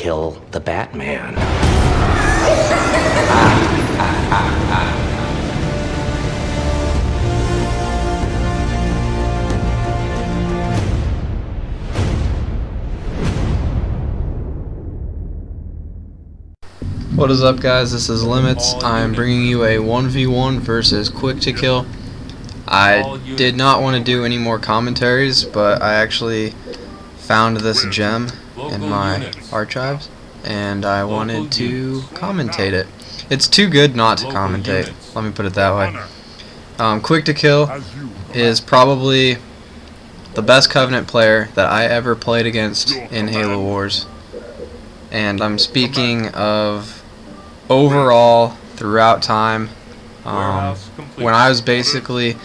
kill the Batman. What is up, guys? This is Limitz. I'm bringing you a 1v1 versus QU1CK2K1LL. I did not want to do any more commentaries, but I actually found this gem in my archives, and I wanted to commentate it. It's too good not to commentate, let me put it that way. QU1CK2K1LL is probably the best Covenant player that I ever played against in Halo Wars. And I'm speaking of overall throughout time. When I was basically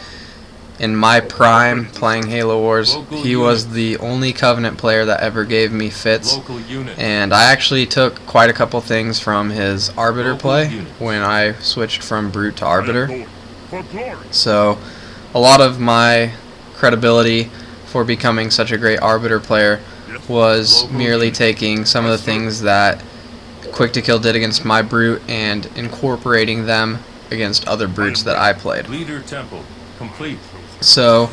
in my prime playing Halo Wars, he was the only Covenant player that ever gave me fits. And I actually took quite a couple things from his Arbiter play when I switched from Brute to Arbiter. So a lot of my credibility for becoming such a great Arbiter player was merely taking some of the things that QU1CK2K1LL did against my Brute and incorporating them against other Brutes that I played. So,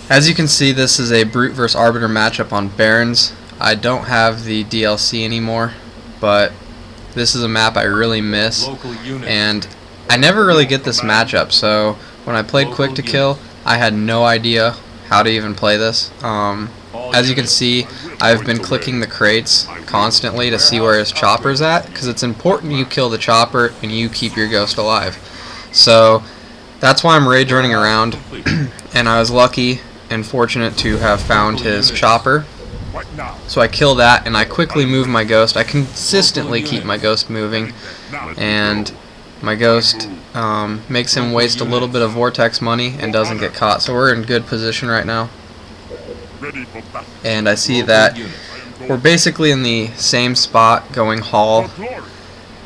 as you can see, this is a Brute vs Arbiter matchup on Barrens. I don't have the DLC anymore, but this is a map I really miss, and I never really get this matchup. So when I played QU1CK2K1LL, I had no idea how to even play this. As you can see, I've been clicking the crates constantly to see where his chopper's at, because it's important you kill the chopper and you keep your ghost alive. So that's why I'm rage running around, and I was lucky and fortunate to have found his chopper. So I kill that, and I quickly move my ghost. I consistently keep my ghost moving, and my ghost makes him waste a little bit of vortex money and doesn't get caught. So we're in good position right now. And I see that we're basically in the same spot going Hall.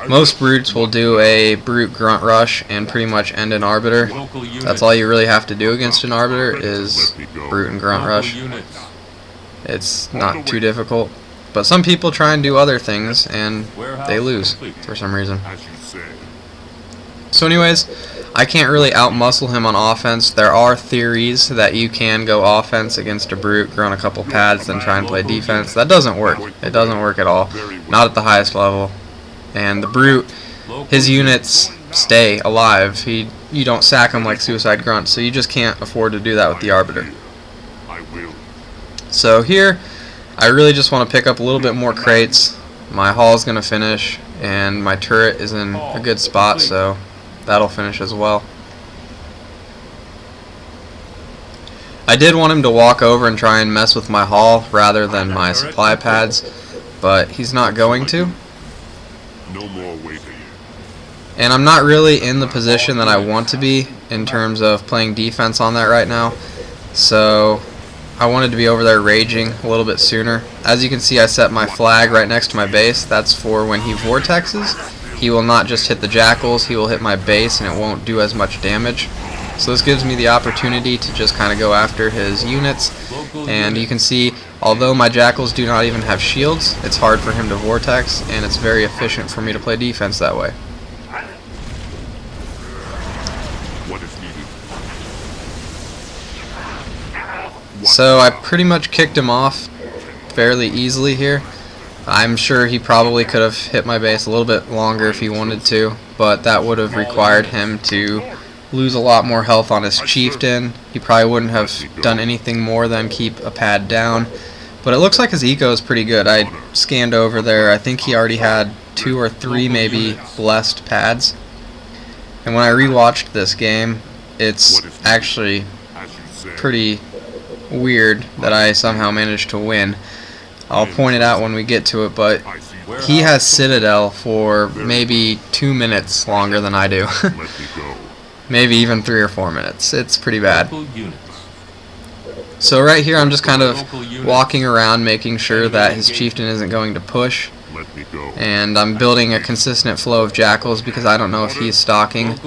Most Brutes will do a Brute Grunt Rush and pretty much end an Arbiter. That's all you really have to do against an Arbiter is Brute and Grunt Rush. It's not too difficult. But some people try and do other things and they lose for some reason. So anyways, I can't really outmuscle him on offense. There are theories that you can go offense against a Brute, grunt a couple pads, then try and play defense. That doesn't work. It doesn't work at all. Not at the highest level. And the Brute, his units stay alive. You don't sack him like Suicide Grunt, so you just can't afford to do that with the Arbiter. So here, I really just want to pick up a little bit more crates. My Hall's going to finish, and my turret is in a good spot, so that'll finish as well. I did want him to walk over and try and mess with my Hall rather than my supply pads, but he's not going to. And I'm not really in the position that I want to be in terms of playing defense on that right now, so I wanted to be over there raging a little bit sooner. As you can see, I set my flag right next to my base. That's for when he vortexes. He will not just hit the jackals, he will hit my base and it won't do as much damage. So this gives me the opportunity to just kind of go after his units. And you can see, although my jackals do not even have shields, it's hard for him to vortex, and it's very efficient for me to play defense that way. So I pretty much kicked him off fairly easily here. I'm sure he probably could have hit my base a little bit longer if he wanted to, but that would have required him to lose a lot more health on his chieftain. He probably wouldn't have done anything more than keep a pad down. But it looks like his eco is pretty good. I scanned over there. I think he already had 2 or 3 maybe blessed pads. And when I rewatched this game, it's actually pretty weird that I somehow managed to win. I'll point it out when we get to it, but he has Citadel for maybe 2 minutes longer than I do. Maybe even 3 or 4 minutes. It's pretty bad. So right here I'm just kind of walking around making sure that his chieftain isn't going to push. And I'm building a consistent flow of jackals because I don't know if he's stalking.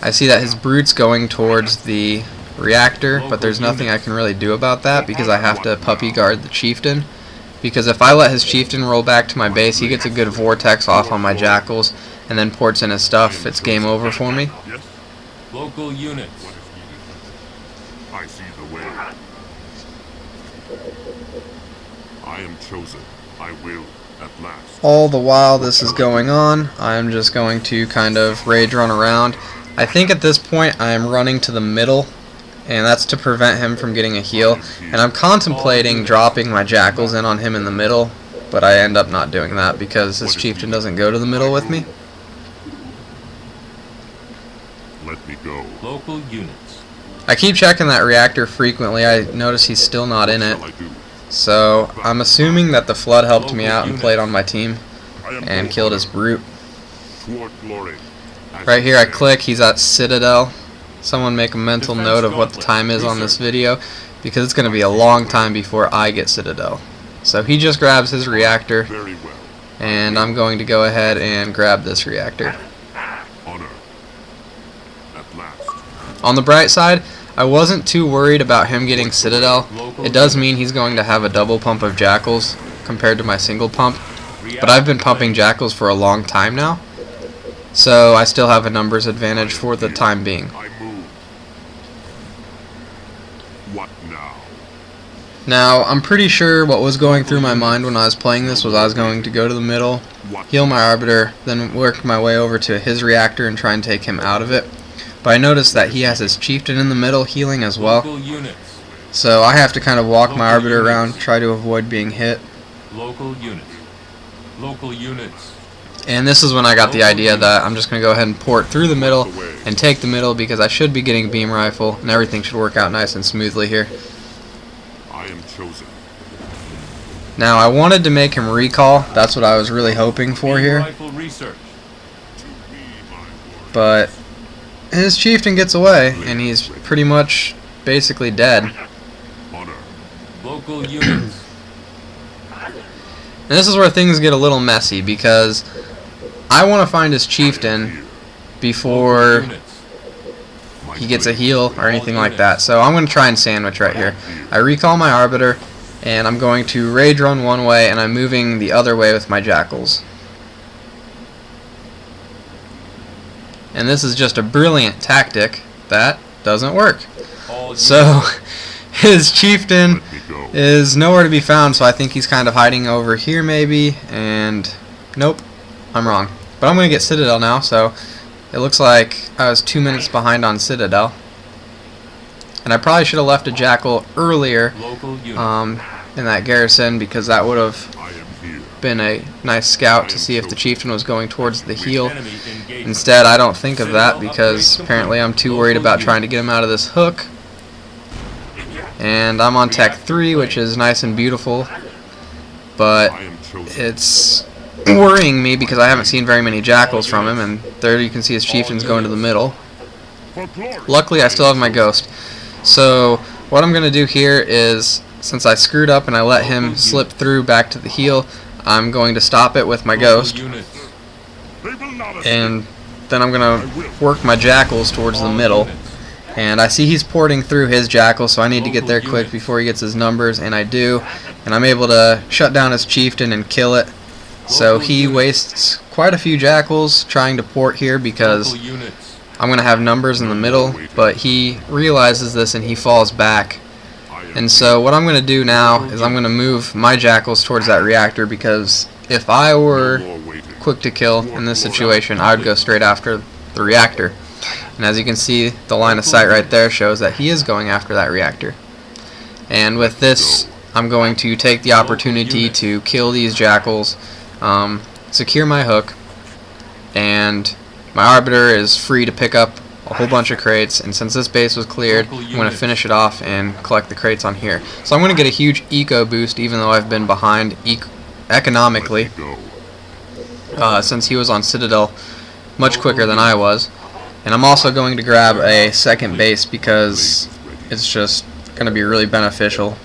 I see that his Brute's going towards the reactor, but there's nothing I can really do about that because I have to puppy guard the chieftain. because if I let his chieftain roll back to my base, he gets a good vortex off on my jackals and then ports in his stuff. It's game over for me. Local units. I see the way. I am chosen. I will at last. All the while this is going on, I'm just going to kind of rage run around. I think at this point I am running to the middle, and that's to prevent him from getting a heal. And I'm contemplating dropping my jackals in on him in the middle, but I end up not doing that because his chieftain doesn't go to the middle with me. Let me go. Local units. I keep checking that reactor frequently. I notice he's still not in it. So I'm assuming that the flood helped me out and played on my team and killed his brute. Right here I click, he's at Citadel. Someone make a mental note of what the time is on this video, because it's going to be a long time before I get Citadel. So he just grabs his reactor, and I'm going to go ahead and grab this reactor. On the bright side, I wasn't too worried about him getting Citadel. It does mean he's going to have a double pump of jackals compared to my single pump, but I've been pumping jackals for a long time now, so I still have a numbers advantage for the time being. What now? Now, I'm pretty sure what was going through my mind when I was playing this was I was going to go to the middle, heal my Arbiter, then work my way over to his reactor and try and take him out of it. But I noticed that he has his chieftain in the middle healing as well. So I have to kind of walk my Arbiter around, try to avoid being hit. Local units. Local units. And this is when I got the idea that I'm just going to go ahead and port through the middle and take the middle, because I should be getting a beam rifle and everything should work out nice and smoothly here. I am chosen. Now I wanted to make him recall. That's what I was really hoping for here. But his chieftain gets away, and he's pretty much basically dead. Local units. And this is where things get a little messy, because I want to find his chieftain before he gets a heal or anything like that. So I'm going to try and sandwich right here. I recall my Arbiter, and I'm going to rage run one way, and I'm moving the other way with my jackals. And this is just a brilliant tactic that doesn't work. So his chieftain is nowhere to be found, so I think he's kind of hiding over here maybe, and nope, I'm wrong. But I'm going to get Citadel now, so it looks like I was 2 minutes behind on Citadel. And I probably should have left a jackal earlier in that garrison, because that would have been a nice scout to see if the chieftain was going towards the heal. Instead, I don't think of that, because apparently I'm too worried about trying to get him out of this hook. And I'm on Tech 3, which is nice and beautiful, but it's worrying me because I haven't seen very many jackals from him, and there you can see his chieftain's going to the middle. Luckily, I still have my ghost. So what I'm going to do here is, since I screwed up and I let him slip through back to the heal, I'm going to stop it with my ghost, and then I'm going to work my jackals towards the middle. And I see he's porting through his jackal, so I need to get there quick before he gets his numbers, and I do. And I'm able to shut down his chieftain and kill it. So he wastes quite a few jackals trying to port here, because I'm going to have numbers in the middle, but he realizes this and he falls back. And so what I'm going to do now is I'm going to move my jackals towards that reactor, because if I were quick to kill in this situation, I would go straight after the reactor. And as you can see, the line of sight right there shows that he is going after that reactor. And with this, I'm going to take the opportunity to kill these jackals, secure my hook, and my Arbiter is free to pick up a whole bunch of crates. And since this base was cleared, I'm going to finish it off and collect the crates on here. So I'm going to get a huge eco boost, even though I've been behind economically, since he was on Citadel much quicker than I was. And I'm also going to grab a second base, because it's just going to be really beneficial.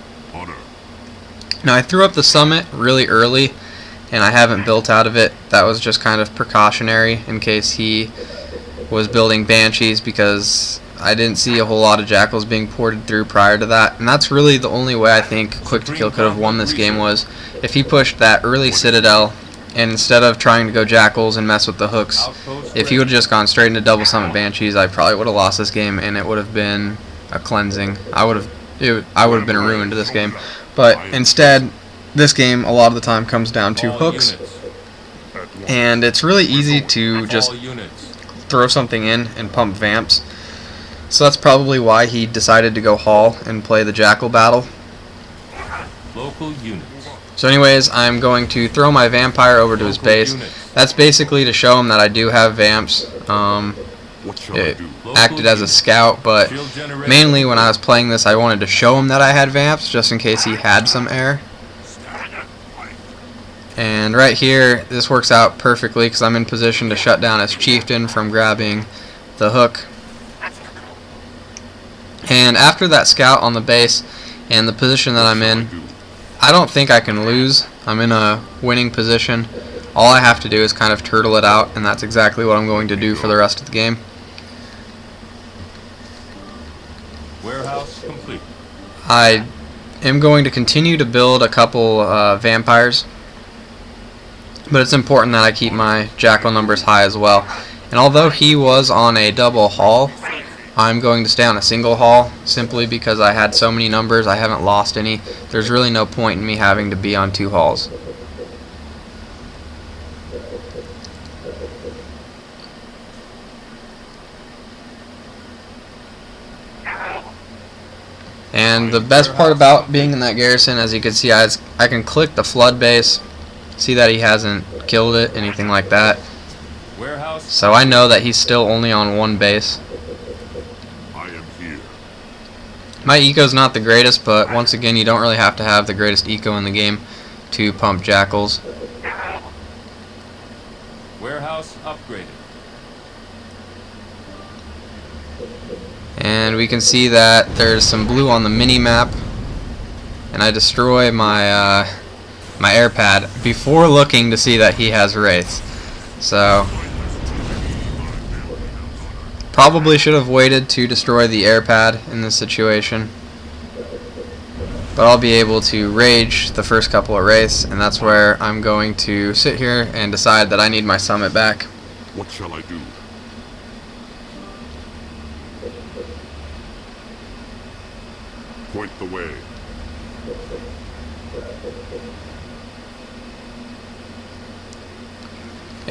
Now, I threw up the summit really early, and I haven't built out of it. That was just kind of precautionary in case he was building banshees, because I didn't see a whole lot of jackals being ported through prior to that, and that's really the only way I think Quick to Kill could have won this game, was if he pushed that early citadel, and instead of trying to go jackals and mess with the hooks, if he would have just gone straight into double summit banshees, I probably would have lost this game, and it would have been a cleansing. I would have been ruined to this game. But instead, this game a lot of the time comes down to hooks, and it's really easy to just throw something in and pump vamps. So that's probably why he decided to go haul and play the jackal battle. Local units. So anyways, I'm going to throw my vampire over to his base. That's basically to show him that I do have vamps. It acted as a scout, but mainly when I was playing this, I wanted to show him that I had vamps, just in case he had some air. And right here, this works out perfectly because I'm in position to shut down his chieftain from grabbing the hook. And after that scout on the base and the position that I'm in, I don't think I can lose. I'm in a winning position. All I have to do is kind of turtle it out, and that's exactly what I'm going to do for the rest of the game. Warehouse complete. I am going to continue to build a couple vampires, but it's important that I keep my jackal numbers high as well. And although he was on a double haul, I'm going to stay on a single haul simply because I had so many numbers. I haven't lost any. There's really no point in me having to be on two hauls. And the best part about being in that garrison, as you can see, I can click the flood base, see that he hasn't killed it, anything like that. So I know that he's still only on one base. My eco's not the greatest, but once again, you don't really have to have the greatest eco in the game to pump jackals. Warehouse upgraded. And we can see that there's some blue on the mini map, and I destroy my my air pad before looking to see that he has wraiths. So probably should have waited to destroy the air pad in this situation, but I'll be able to rage the first couple of wraiths, and that's where I'm going to sit here and decide that I need my summit back. What shall I do? Point the way.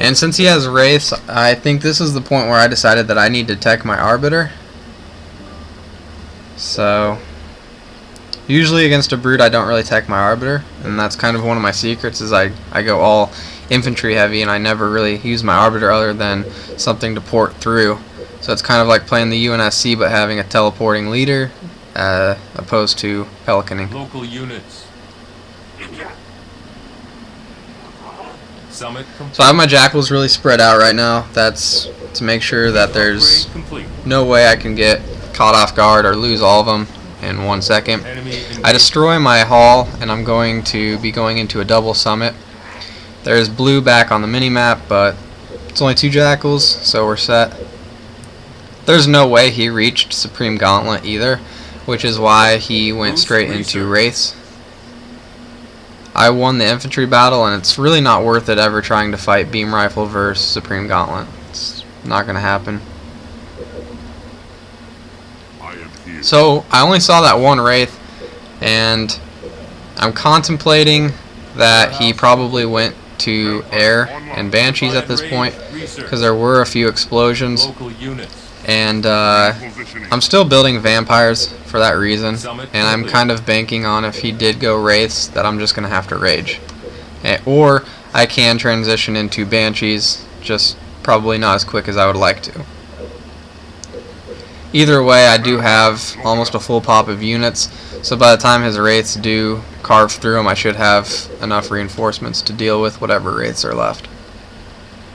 And since he has wraiths, I think this is the point where I decided that I need to tech my Arbiter. So usually against a brute I don't really tech my Arbiter, and that's kind of one of my secrets, is I go all infantry heavy and I never really use my Arbiter other than something to port through. So it's kind of like playing the QU1CK2K1LL but having a teleporting leader opposed to pelicaning. Local units. Summit complete. So I have my jackals really spread out right now. That's to make sure that there's no way I can get caught off guard or lose all of them in 1 second. I destroy my haul, and I'm going to be going into a double summit. There's blue back on the mini-map, but it's only 2 jackals, so we're set. There's no way he reached Supreme Gauntlet either, which is why he went straight into wraiths. I won the infantry battle, and it's really not worth it ever trying to fight beam rifle versus Supreme Gauntlet. It's not going to happen. So I only saw that one wraith, and I'm contemplating that he probably went to air and banshees at this point, because there were a few explosions, and I'm still building vampires for that reason, and I'm kind of banking on, if he did go wraiths, that I'm just going to have to rage. Or I can transition into banshees, just probably not as quick as I would like to. Either way, I do have almost a full pop of units, so by the time his wraiths do carve through them, I should have enough reinforcements to deal with whatever wraiths are left.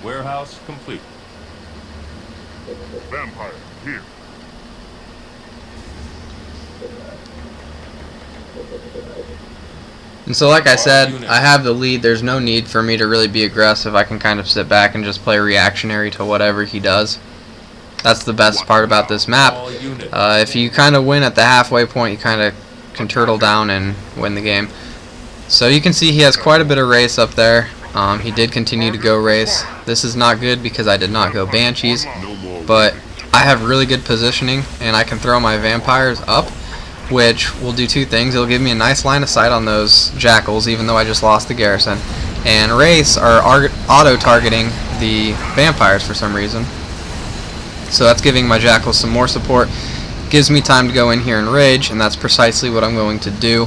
Warehouse complete. Vampire, here. And so like I said, I have the lead. There's no need for me to really be aggressive. I can kind of sit back and just play reactionary to whatever he does. That's the best part about this map. All units. If you kind of win at the halfway point, you kind of can turtle down and win the game. So you can see he has quite a bit of race up there. He did continue to go race. This is not good because I did not go Banshees, but I have really good positioning and I can throw my vampires up, which will do two things. It'll give me a nice line of sight on those jackals, even though I just lost the garrison. And race are auto-targeting the vampires for some reason. So that's giving my jackals some more support. Gives me time to go in here and rage, and that's precisely what I'm going to do.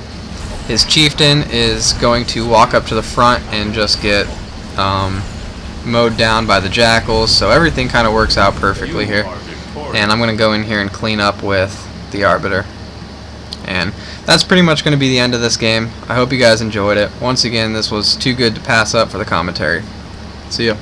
His chieftain is going to walk up to the front and just get mowed down by the jackals. So everything kind of works out perfectly You here. are victorious. And I'm going to go in here and clean up with the Arbiter. And that's pretty much going to be the end of this game. I hope you guys enjoyed it. Once again, this was too good to pass up for the commentary. See ya.